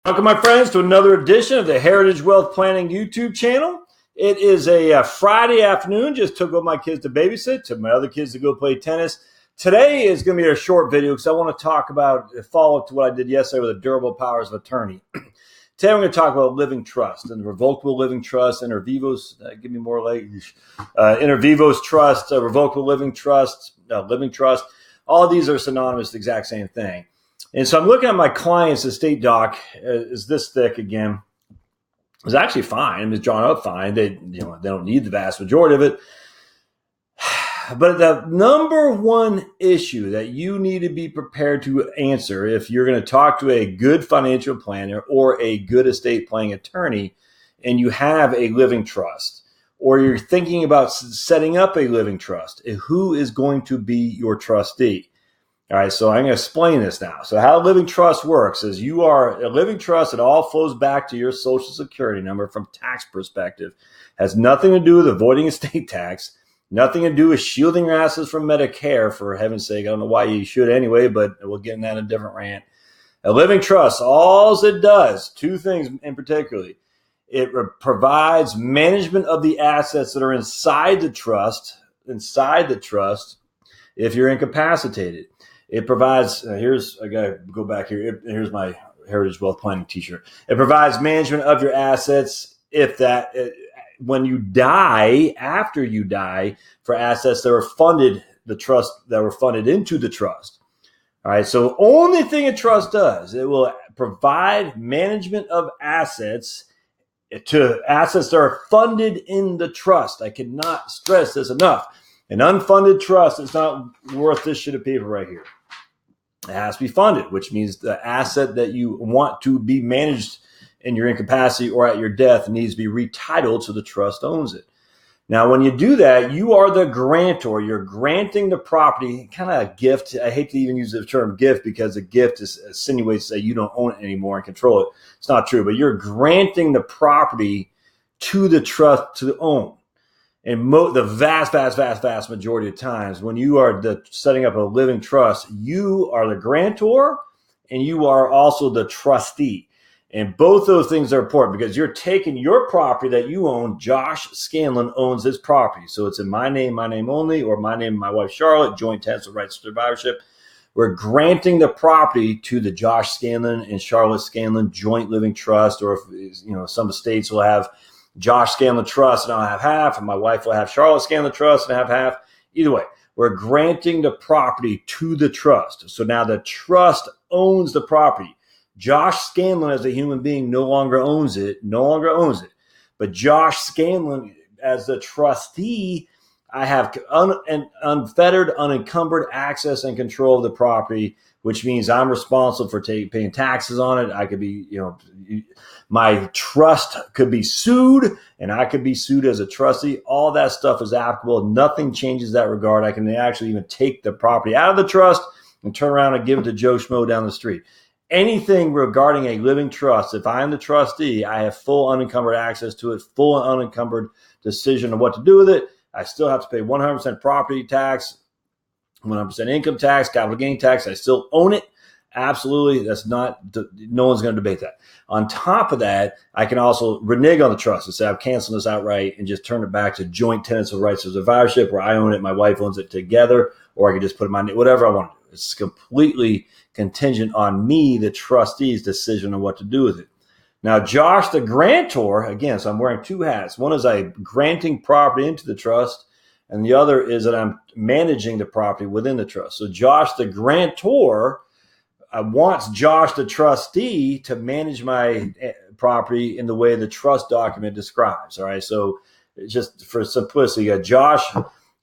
Welcome, my friends, to another edition of the Heritage Wealth Planning YouTube channel. It is a Friday afternoon. Just took all my kids to babysit, took my other kids to go play tennis. Today is going to be a short video because I want to talk about a follow-up to what I did yesterday with the durable powers of attorney. Today I'm going to talk about living trust and revocable living trust, inter vivos, give me more language, inter vivos trust, revocable living trust, living trust. All of these are synonymous, the exact same thing. And so I'm looking at my client's estate doc. Is this thick again? It's actually fine. It's drawn up fine. They don't need the vast majority of it. But the number one issue that you need to be prepared to answer if you're going to talk to a good financial planner or a good estate planning attorney, and you have a living trust, or you're thinking about setting up a living trust, who is going to be your trustee? All right, so I'm going to explain this now. So how a living trust works is you are a living trust. It all flows back to your Social Security number from tax perspective. Has nothing to do with avoiding estate tax, nothing to do with shielding your assets from Medicare, for heaven's sake. I don't know why you should anyway, but we'll get in that in a different rant. A living trust, all it does, two things in particular. It provides management of the assets that are inside the trust if you're incapacitated. It provides, I got to go back here. Here's my Heritage Wealth Planning t-shirt. It provides management of your assets when you die, after you die, for assets that were funded into the trust. All right. So only thing a trust does, it will provide management of assets to assets that are funded in the trust. I cannot stress this enough. An unfunded trust is not worth this shit of paper right here. It has to be funded, which means the asset that you want to be managed in your incapacity or at your death needs to be retitled so the trust owns it. Now, when you do that, you are the grantor. You're granting the property, kind of a gift. I hate to even use the term gift because a gift insinuates that you don't own it anymore and control it. It's not true, but you're granting the property to the trust to own. And the vast majority of times when you are setting up a living trust, you are the grantor and you are also the trustee. And both those things are important because you're taking your property that you own. Josh Scanlon owns this property. So it's in my name only, or my name and my wife, Charlotte, joint tenants with rights to survivorship. We're granting the property to the Josh Scanlon and Charlotte Scanlon joint living trust, or if, some states will have Josh Scanlon Trust and I'll have half, and my wife will have Charlotte Scanlon Trust and have half. Either way, we're granting the property to the trust. So now the trust owns the property. Josh Scanlon as a human being no longer owns it. But Josh Scanlon as the trustee, I have unfettered, unencumbered access and control of the property, which means I'm responsible for paying taxes on it. I could be, my trust could be sued, and I could be sued as a trustee. All that stuff is applicable. Nothing changes that regard. I can actually even take the property out of the trust and turn around and give it to Joe Schmo down the street. Anything regarding a living trust, if I'm the trustee, I have full unencumbered access to it, full and unencumbered decision of what to do with it. I still have to pay 100% property tax, 100% income tax, capital gain tax. I still own it. Absolutely. No one's going to debate that. On top of that, I can also renege on the trust and say, I'm canceling this outright and just turn it back to joint tenants with rights of survivorship, where I own it, my wife owns it together, or I can just put it in my name, whatever I want to do. It's completely contingent on me, the trustee's decision on what to do with it. Now, Josh, the grantor, again, so I'm wearing two hats. One is I'm granting property into the trust, and the other is that I'm managing the property within the trust. So Josh, the grantor, wants Josh, the trustee, to manage my property in the way the trust document describes. All right. So just for simplicity, Josh,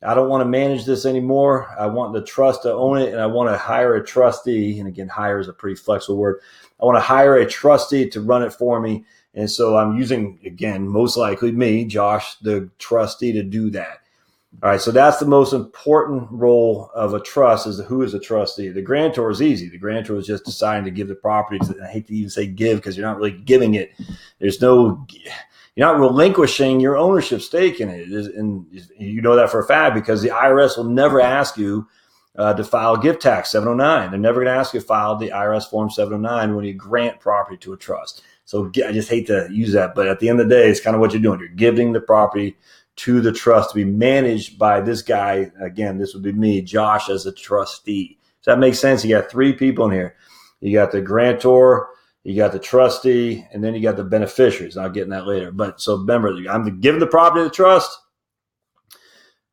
I don't want to manage this anymore. I want the trust to own it, and I want to hire a trustee. And again, hire is a pretty flexible word. I want to hire a trustee to run it for me. And so I'm using, again, most likely me, Josh, the trustee, to do that. All right, so that's the most important role of a trust, is who is a trustee. The grantor is easy. The grantor is just deciding to give the property to, I hate to even say give because you're not really giving it. You're not relinquishing your ownership stake in it. And you know that for a fact because the IRS will never ask you to file gift tax 709. They're never going to ask you to file the IRS form 709 when you grant property to a trust. So I just hate to use that, but at the end of the day, it's kind of what you're doing. You're giving the property to the trust to be managed by this guy. Again, this would be me, Josh, as a trustee. Does that make sense? You got three people in here. You got the grantor, you got the trustee, and then you got the beneficiaries. I'll get in that later. But so remember, I'm giving the property to the trust.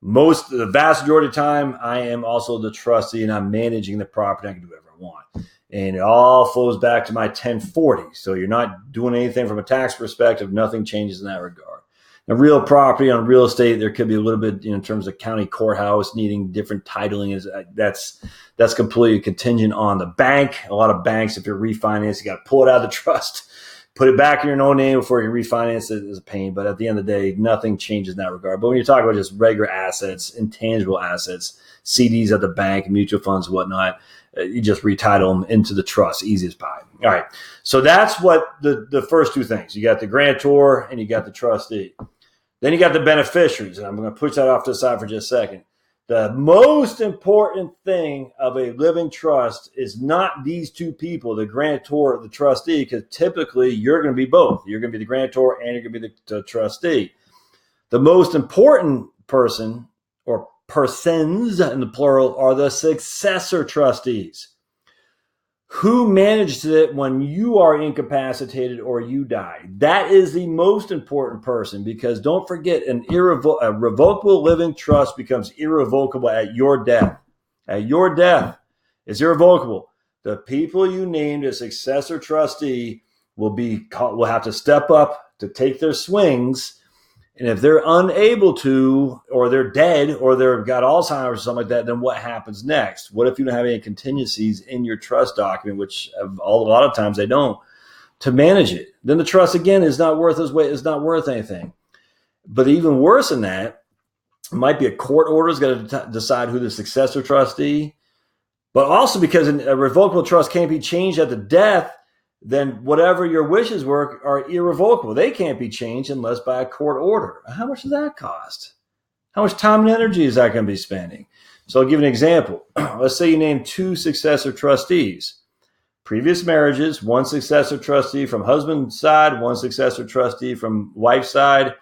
The vast majority of the time, I am also the trustee, and I'm managing the property. I can do whatever I want. And it all flows back to my 1040. So you're not doing anything from a tax perspective. Nothing changes in that regard. Now, real property on real estate, there could be a little bit in terms of county courthouse needing different titling. That's completely contingent on the bank. A lot of banks, if you're refinancing, you got to pull it out of the trust, put it back in your own name before you refinance it. Is a pain. But at the end of the day, nothing changes in that regard. But when you talk about just regular assets, intangible assets, CDs at the bank, mutual funds, whatnot, you just retitle them into the trust, easy as pie. All right. So that's what the first two things. You got the grantor and you got the trustee. Then you got the beneficiaries, and I'm going to push that off to the side for just a second. The most important thing of a living trust is not these two people, the grantor or the trustee, because typically you're going to be both. You're going to be the grantor and you're going to be the trustee. The most important person or persons in the plural are the successor trustees. Who manages it when you are incapacitated or you die? That is the most important person, because don't forget, a revocable living trust becomes irrevocable at your death. At your death, it's irrevocable. The people you named as successor trustee will have to step up to take their swings. And if they're unable to, or they're dead, or they've got Alzheimer's or something like that, then what happens next? What if you don't have any contingencies in your trust document, which a lot of times they don't, to manage it? Then the trust, again, is not worth anything. But even worse than that, it might be a court order is going to decide who the successor trustee. But also because a revocable trust can't be changed at the death, then whatever your wishes were are irrevocable. They can't be changed unless by a court order. How much does that cost? How much time and energy is that going to be spending? So I'll give you an example. Let's say you name two successor trustees. Previous marriages, one successor trustee from husband's side, one successor trustee from wife's side,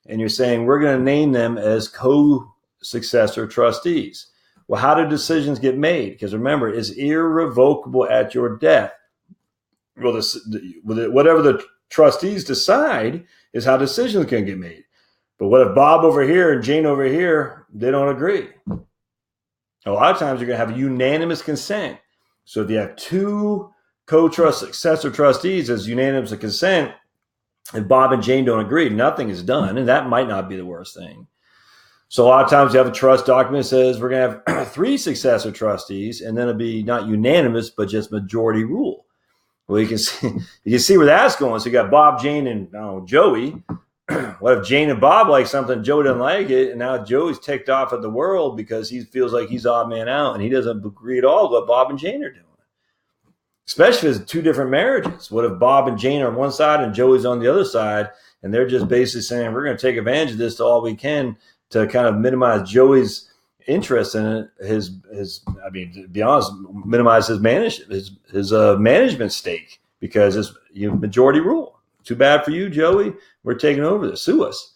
and you're saying we're going to name them as co-successor trustees. Well, how do decisions get made? Because remember, it's irrevocable at your death. Well, whatever the trustees decide is how decisions can get made. But what if Bob over here and Jane over here, they don't agree? A lot of times you're going to have unanimous consent. So if you have two successor trustees as unanimous consent, and Bob and Jane don't agree, nothing is done. And that might not be the worst thing. So a lot of times you have a trust document that says we're going to have three successor trustees, and then it'll be not unanimous, but just majority rule. Well, you can see where that's going. So you got Bob, Jane, and Joey. What if Jane and Bob like something, Joey doesn't like it, and now Joey's ticked off at the world because he feels like he's odd man out, and he doesn't agree at all with what Bob and Jane are doing. Especially if it's two different marriages. What if Bob and Jane are on one side and Joey's on the other side, and they're just basically saying we're going to take advantage of this to all we can to kind of minimize Joey's interest in it, to be honest, minimize his management stake, because it's majority rule. Too bad for you, Joey. We're taking over this. Sue us.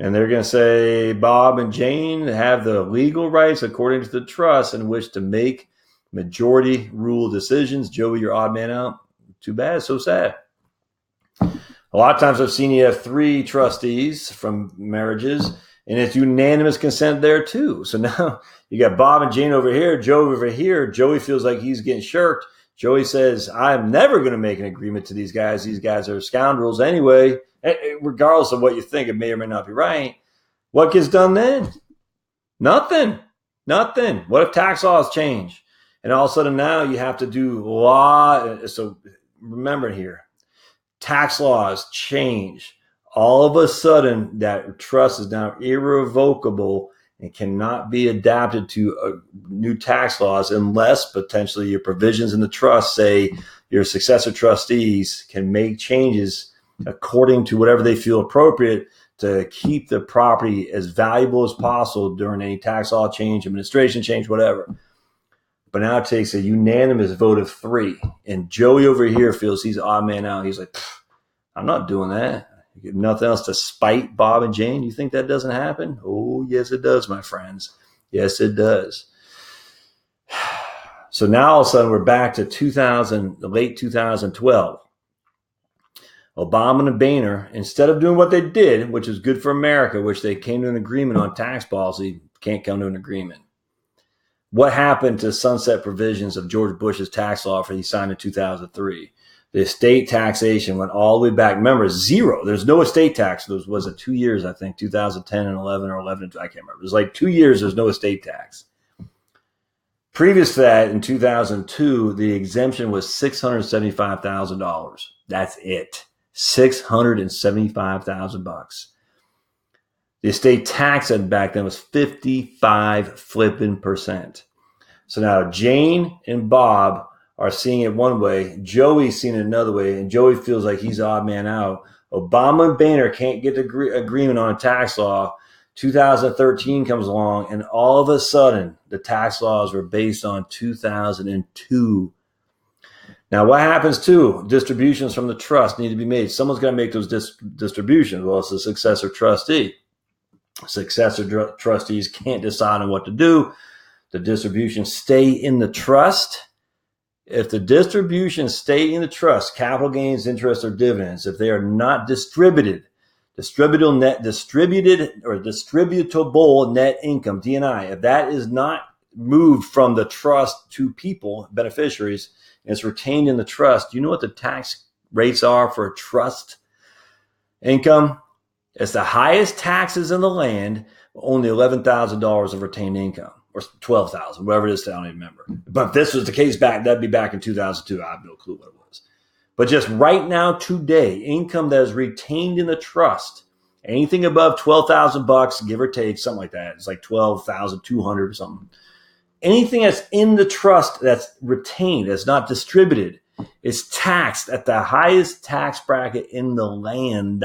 And they're going to say Bob and Jane have the legal rights according to the trust in which to make majority rule decisions. Joey, you're odd man out. Too bad. So sad. A lot of times I've seen you have three trustees from marriages, and it's unanimous consent there too. So now you got Bob and Jane over here, Joey over here. Joey feels like he's getting shirked. Joey says, I'm never going to make an agreement to these guys. These guys are scoundrels anyway. Regardless of what you think, it may or may not be right. What gets done then? Nothing. What if tax laws change? And all of a sudden now you have to do law. So remember here, tax laws change. All of a sudden, that trust is now irrevocable and cannot be adapted to new tax laws unless potentially your provisions in the trust say your successor trustees can make changes according to whatever they feel appropriate to keep the property as valuable as possible during any tax law change, administration change, whatever. But now it takes a unanimous vote of 3. And Joey over here feels he's odd man out. He's like, I'm not doing that. You have nothing else to spite Bob and Jane. You think that doesn't happen? Oh, yes, it does, my friends. Yes, it does. So now all of a sudden we're back to late 2012. Obama and Boehner, instead of doing what they did, which is good for America, which they came to an agreement on tax policy, can't come to an agreement. What happened to sunset provisions of George Bush's tax law he signed in 2003? The estate taxation went all the way back. Remember, 0. There's no estate tax. Was it 2 years, I think, 2010 and 11 or 11 and I can't remember. It was like 2 years there's no estate tax. Previous to that, in 2002, the exemption was $675,000. That's it. $675,000. The estate tax back then was 55%. So now Jane and Bob are seeing it one way. Joey's seeing it another way, and Joey feels like he's odd man out. Obama and Boehner can't get the agreement on a tax law. 2013 comes along, and all of a sudden, the tax laws were based on 2002. Now, what happens too? Distributions from the trust need to be made. Someone's got to make those distributions. Well, it's the successor trustee. Successor trustees can't decide on what to do. The distributions stay in the trust. If the distributions stay in the trust, capital gains, interest, or dividends, if they are not distributed or distributable net income, DNI, if that is not moved from the trust to people, beneficiaries, and it's retained in the trust, do you know what the tax rates are for a trust income? It's the highest taxes in the land, only $11,000 of retained income, or $12,000, whatever it is, I don't even remember. But if this was the case that'd be back in 2002. I have no clue what it was. But just right now, today, income that is retained in the trust, anything above $12,000, give or take, something like that. It's like $12,200 or something. Anything that's in the trust that's retained, that's not distributed, is taxed at the highest tax bracket in the land.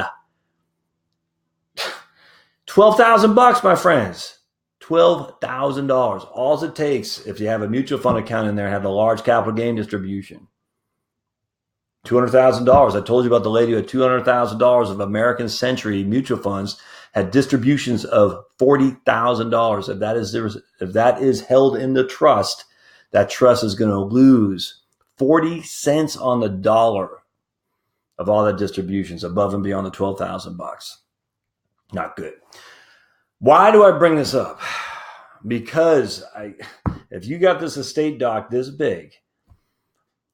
$12,000, my friends. $12,000. All it takes, if you have a mutual fund account in there, have a large capital gain distribution. $200,000. I told you about the lady who had $200,000 of American Century mutual funds, had distributions of $40,000. If that is held in the trust, that trust is going to lose 40 cents on the dollar of all the distributions above and beyond the $12,000. Not good. Why do I bring this up? Because if you got this estate doc this big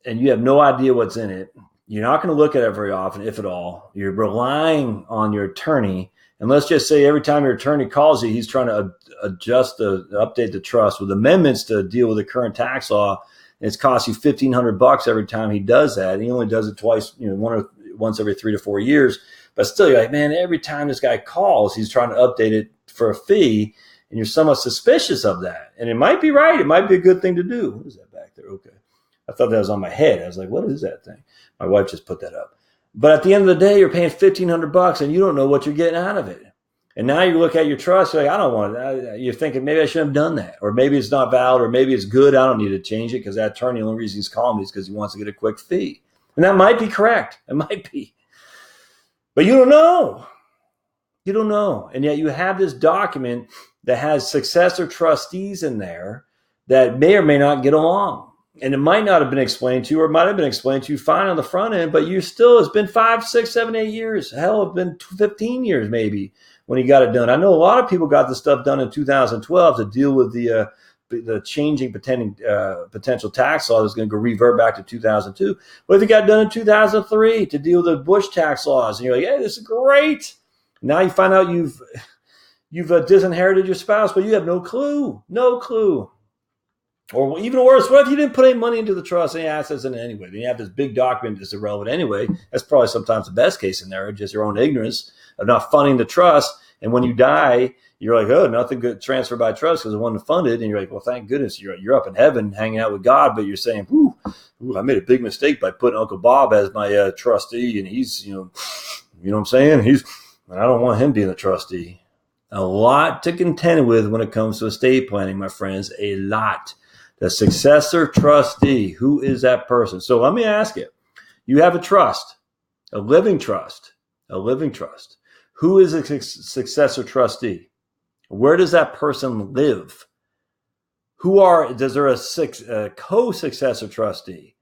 and you have no idea what's in it, you're not going to look at it very often, if at all. You're relying on your attorney. And let's just say every time your attorney calls you, he's trying to update the trust with amendments to deal with the current tax law. And it's cost you $1,500 every time he does that. And he only does it twice, once every 3 to 4 years. But still, you're like, man, every time this guy calls, he's trying to update it for a fee. And you're somewhat suspicious of that. And it might be right. It might be a good thing to do. What is that back there? Okay. I thought that was on my head. I was like, what is that thing? My wife just put that up. But at the end of the day, you're paying $1,500 and you don't know what you're getting out of it. And now you look at your trust, you're like, I don't want it. You're thinking maybe I shouldn't have done that. Or maybe it's not valid, or maybe it's good. I don't need to change it because that attorney, the only reason he's calling me is because he wants to get a quick fee. And that might be correct. It might be. But you don't know. You don't know. And yet you have this document that has successor trustees in there that may or may not get along. And it might not have been explained to you, or it might have been explained to you fine on the front end, but it's been 5, 6, 7, 8 years. Hell, it's been 15 years maybe when he got it done. I know a lot of people got the stuff done in 2012 to deal with the changing potential tax law that's going to go revert back to 2002. But if it got done in 2003 to deal with the Bush tax laws, and you're like, hey, this is great. Now you find out you've disinherited your spouse, but you have no clue. Or even worse, what if you didn't put any money into the trust, any assets in it anyway? Then you have this big document that's irrelevant anyway. That's probably sometimes the best case scenario, just your own ignorance of not funding the trust. And when you die, you're like, oh, nothing good transferred by trust because it wasn't funded. And you're like, well, thank goodness you're up in heaven hanging out with God. But you're saying, ooh, I made a big mistake by putting Uncle Bob as my trustee. And he's, you know what I'm saying? I don't want him being the trustee. A lot to contend with when it comes to estate planning, my friends, a lot. The successor trustee, who is that person? So let me ask you, you have a trust, a living trust. Who is a successor trustee? Where does that person live? Is there a co-successor trustee?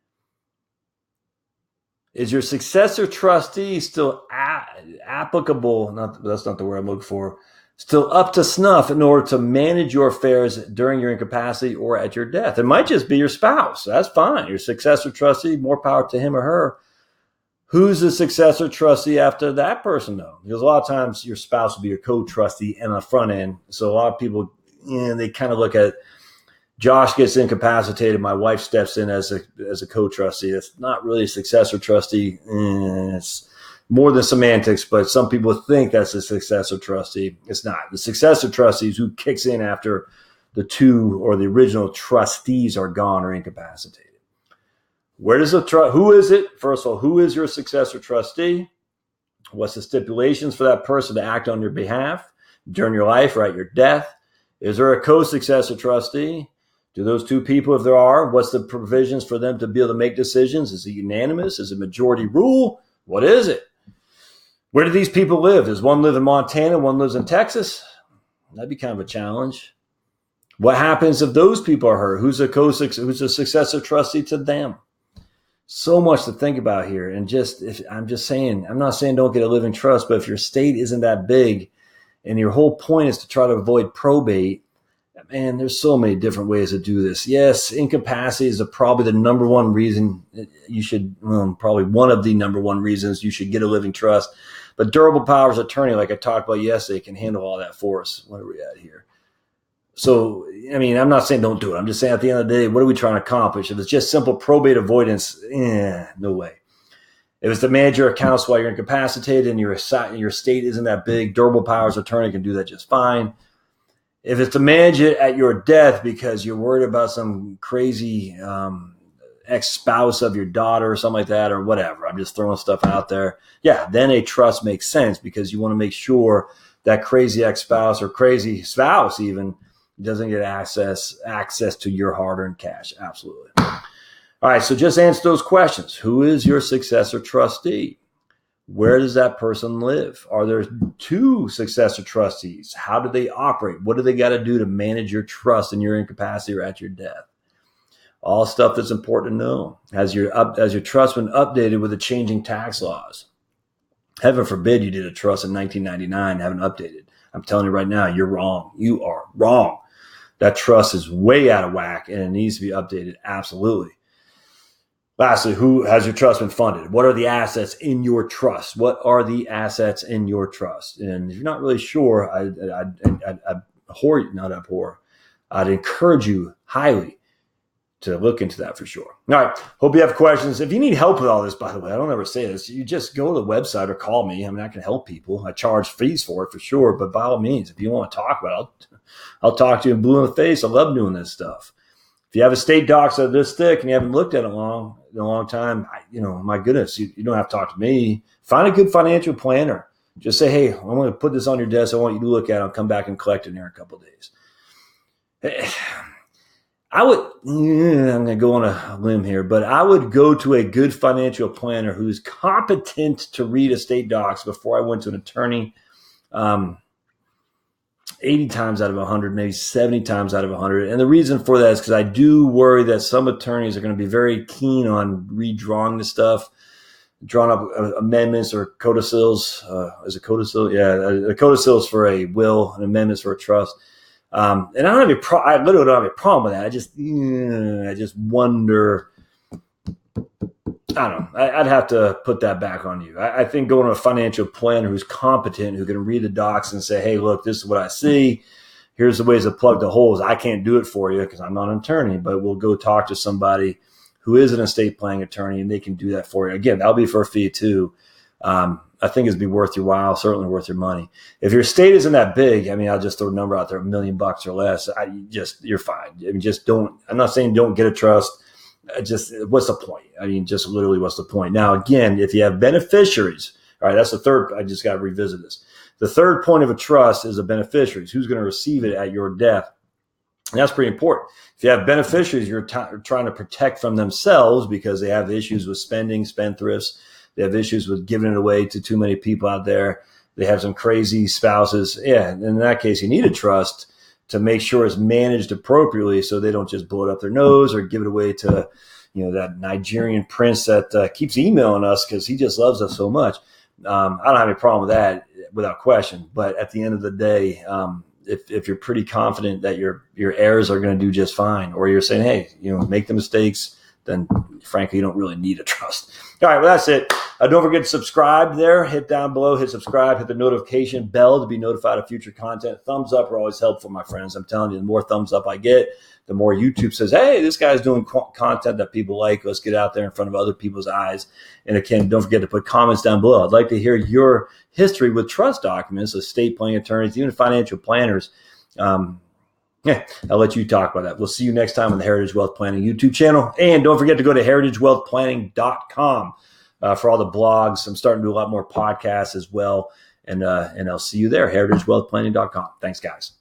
Is your successor trustee still applicable? That's not the word I'm looking for. Still up to snuff in order to manage your affairs during your incapacity or at your death. It might just be your spouse. That's fine. Your successor trustee, more power to him or her. Who's the successor trustee after that person, though? Because a lot of times your spouse will be your co-trustee and on the front end. So a lot of people, they kind of look at Josh gets incapacitated. My wife steps in as a co-trustee. It's not really a successor trustee. It's more than semantics, but some people think that's a successor trustee. It's not. The successor trustee is who kicks in after the two or the original trustees are gone or incapacitated. Where does who is it? First of all, who is your successor trustee? What's the stipulations for that person to act on your behalf during your life or at your death? Is there a co-successor trustee? Do those two people, if there are, what's the provisions for them to be able to make decisions? Is it unanimous? Is it majority rule? What is it? Where do these people live? Does one live in Montana? One lives in Texas? That'd be kind of a challenge. What happens if those people are hurt? Who's a successor trustee to them? So much to think about here. And I'm not saying don't get a living trust, but if your estate isn't that big and your whole point is to try to avoid probate, man, there's so many different ways to do this. Yes, incapacity is probably the number one reason you should, probably one of the number one reasons you should get a living trust. But durable powers of attorney, like I talked about yesterday, can handle all that for us. What are we at here? So, I'm not saying don't do it. I'm just saying at the end of the day, what are we trying to accomplish? If it's just simple probate avoidance, no way. If it's to manage your accounts while you're incapacitated and your estate isn't that big, durable powers of attorney can do that just fine. If it's to manage it at your death because you're worried about some crazy ex-spouse of your daughter or something like that or whatever, I'm just throwing stuff out there. Yeah, then a trust makes sense because you want to make sure that crazy ex-spouse or crazy spouse even doesn't get access to your hard-earned cash. Absolutely. All right, so just answer those questions. Who is your successor trustee? Where does that person live? Are there two successor trustees? How do they operate? What do they got to do to manage your trust in your incapacity or at your death? All stuff that's important to know. Has your trust been updated with the changing tax laws? Heaven forbid you did a trust in 1999 and haven't updated. I'm telling you right now, you're wrong. You are wrong. That trust is way out of whack and it needs to be updated. Absolutely. Lastly, who has your trust been funded? What are the assets in your trust? What are the assets in your trust? And if you're not really sure, I'd encourage you highly to look into that for sure. All right. Hope you have questions. If you need help with all this, by the way, I don't ever say this. You just go to the website or call me. I can help people. I charge fees for it for sure. But by all means, if you want to talk about it, I'll talk to you in blue in the face. I love doing this stuff. If you have estate docs that are this thick and you haven't looked at it in a long time, my goodness, you don't have to talk to me. Find a good financial planner. Just say, hey, I'm going to put this on your desk. I want you to look at it. I'll come back and collect it in a couple of days. I'm going to go on a limb here, but I would go to a good financial planner who's competent to read estate docs before I went to an attorney. 80 times out of 100, maybe 70 times out of 100. And the reason for that is because I do worry that some attorneys are going to be very keen on redrawing the stuff, drawing up amendments or codicils. Is it codicil? Yeah, a codicils for a will and amendments for a trust. And I don't have I literally don't have a problem with that. I just wonder. I don't know. I'd have to put that back on you. I think going to a financial planner who's competent, who can read the docs and say, hey, look, this is what I see. Here's the ways to plug the holes. I can't do it for you because I'm not an attorney, but we'll go talk to somebody who is an estate planning attorney and they can do that for you. Again, that'll be for a fee too. I think it'd be worth your while, certainly worth your money. If your estate isn't that big, I'll just throw a number out there, $1 million or less. You're fine. Just don't, I'm not saying don't get a trust. What's the point? Just literally what's the point? Now, again, if you have beneficiaries, all right, that's the third, I just got to revisit this. The third point of a trust is the beneficiaries. Who's going to receive it at your death? And that's pretty important. If you have beneficiaries, you're trying to protect from themselves because they have issues with spending, spendthrifts. They have issues with giving it away to too many people out there. They have some crazy spouses. Yeah, in that case, you need a trust to make sure it's managed appropriately so they don't just blow it up their nose or give it away to, that Nigerian prince that keeps emailing us because he just loves us so much. I don't have any problem with that without question. But at the end of the day, if you're pretty confident that your heirs are going to do just fine, or you're saying, hey, make the mistakes, then frankly, you don't really need a trust. All right, well, that's it. Don't forget to subscribe there. Hit down below, hit subscribe, hit the notification bell to be notified of future content. Thumbs up are always helpful, my friends. I'm telling you, the more thumbs up I get, the more YouTube says, hey, this guy's doing content that people like. Let's get out there in front of other people's eyes. And again, don't forget to put comments down below. I'd like to hear your history with trust documents, estate planning attorneys, even financial planners. I'll let you talk about that. We'll see you next time on the Heritage Wealth Planning YouTube channel. And don't forget to go to heritagewealthplanning.com for all the blogs. I'm starting to do a lot more podcasts as well. And I'll see you there, heritagewealthplanning.com. Thanks, guys.